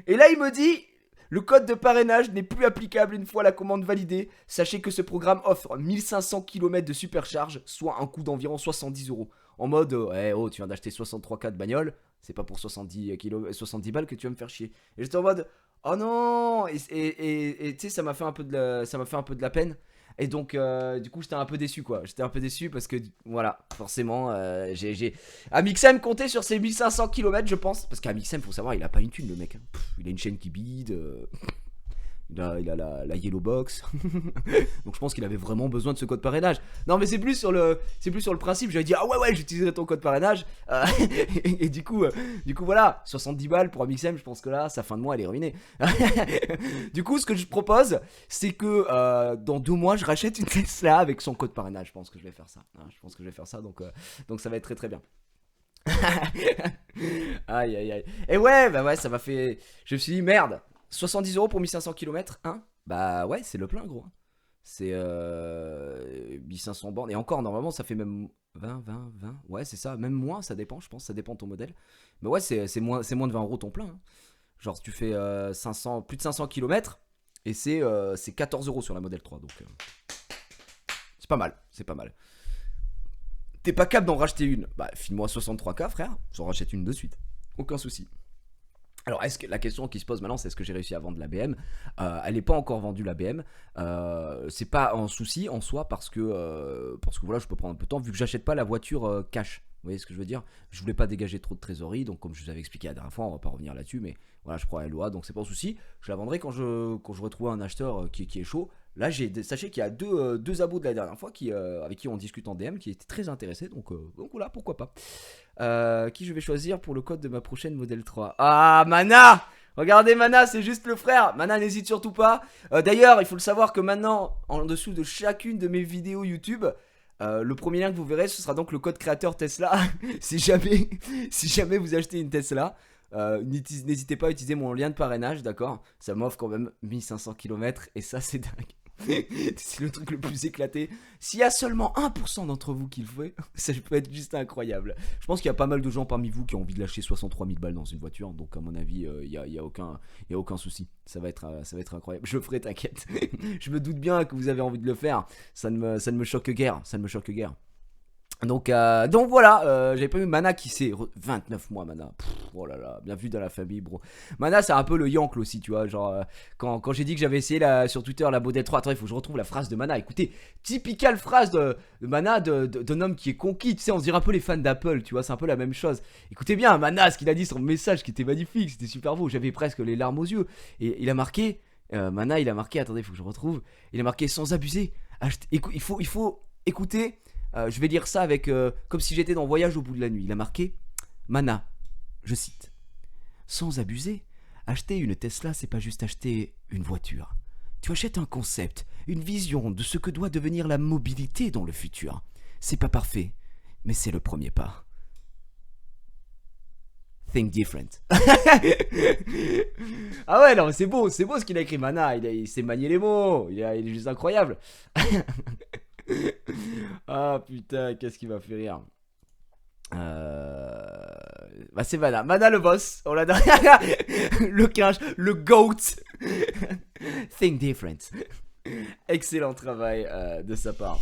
Et là il me dit le code de parrainage n'est plus applicable une fois la commande validée. Sachez que ce programme offre 1500 km de supercharge, soit un coût d'environ 70 €. En mode, oh, tu viens d'acheter 63K de bagnole, c'est pas pour 70 balles que tu vas me faire chier. Et j'étais en mode, oh non. Et tu sais, ça m'a fait un peu de la peine. Et donc, du coup, j'étais un peu déçu, quoi. J'étais un peu déçu parce que, voilà, forcément, Amixem comptait sur ses 1500 km, je pense. Parce qu'Amixem, faut savoir, il a pas une thune, le mec. Il a une chaîne qui bide. Il a la Yellow Box. Donc je pense qu'il avait vraiment besoin de ce code parrainage. Non mais c'est plus sur le principe. J'avais dit ah ouais j'utiliserai ton code parrainage. Et du coup voilà 70 balles pour Amixem. Je pense que là sa fin de mois elle est ruinée. Du coup ce que je propose c'est que dans 2 mois je rachète une Tesla avec son code parrainage. Je pense que je vais faire ça. Donc ça va être très très bien. Aïe aïe aïe. Et ouais bah ouais ça m'a fait. Je me suis dit merde. 70 € pour 1500 km, hein? Bah ouais, c'est le plein, gros. C'est 1500 bornes. Et encore, normalement, ça fait même 20. Ouais, c'est ça. Même moins, ça dépend, je pense. Ça dépend de ton modèle. Mais ouais, c'est moins de 20 € ton plein, hein. Genre, si tu fais plus de 500 km, et c'est 14 € sur la modèle 3. Donc, c'est pas mal. C'est pas mal. T'es pas capable d'en racheter une? Bah, file-moi 63K, frère. J'en rachète une de suite. Aucun souci. Alors, la question qui se pose maintenant, c'est est-ce que j'ai réussi à vendre la BM? Elle n'est pas encore vendue, la BM. C'est pas un souci en soi parce que voilà, je peux prendre un peu de temps vu que j'achète pas la voiture cash. Vous voyez ce que je veux dire? Je voulais pas dégager trop de trésorerie, donc comme je vous avais expliqué la dernière fois, on va pas revenir là-dessus, mais voilà, je prends la loi, donc c'est pas un souci. Je la vendrai quand je retrouve un acheteur qui est chaud. Là, sachez qu'il y a deux abos de la dernière fois avec qui on discute en DM qui étaient très intéressés, donc voilà, pourquoi pas. Qui je vais choisir pour le code de ma prochaine modèle 3? Ah, Mana! Regardez Mana, c'est juste le frère. Mana, n'hésite surtout pas. D'ailleurs, il faut le savoir que maintenant, en dessous de chacune de mes vidéos YouTube, le premier lien que vous verrez, ce sera donc le code créateur Tesla. si jamais vous achetez une Tesla, n'hésitez pas à utiliser mon lien de parrainage, d'accord? Ça m'offre quand même 1500 km et ça, c'est dingue. C'est le truc le plus éclaté. S'il y a seulement 1% d'entre vous qui le fait, ça peut être juste incroyable. Je pense qu'il y a pas mal de gens parmi vous qui ont envie de lâcher 63 000 balles dans une voiture. Donc à mon avis, il y a aucun souci. Ça va être incroyable. Je le ferai, t'inquiète. Je me doute bien que vous avez envie de le faire. Ça ne me choque guère. Donc voilà, j'avais pas eu Mana qui c'est 29 mois Mana. Oh là là, bien vu dans la famille, bro. Mana, c'est un peu le Yankle aussi, tu vois. Genre, quand j'ai dit que j'avais essayé sur Twitter la Model 3, attends, il faut que je retrouve la phrase de Mana. Écoutez, typical phrase de Mana d'un homme qui est conquis. Tu sais, on se dirait un peu les fans d'Apple, tu vois, c'est un peu la même chose. Écoutez bien, Mana, ce qu'il a dit, son message qui était magnifique, c'était super beau. J'avais presque les larmes aux yeux. Et il a marqué, Mana, il a marqué, attendez, il faut que je retrouve. Il a marqué sans abuser. Il faut écouter. Je vais lire ça avec comme si j'étais dans Voyage au bout de la nuit. Il a marqué Mana, je cite. Sans abuser, acheter une Tesla, c'est pas juste acheter une voiture. Tu achètes un concept, une vision de ce que doit devenir la mobilité dans le futur. C'est pas parfait, mais c'est le premier pas. Think different. Ah ouais, non, c'est beau ce qu'il a écrit, Mana. Il sait manier les mots. Il est juste incroyable. Ah putain, qu'est-ce qui m'a fait rire. Bah c'est Mana. Mana le boss. On l'a le cringe, le GOAT. Think different. Excellent travail de sa part.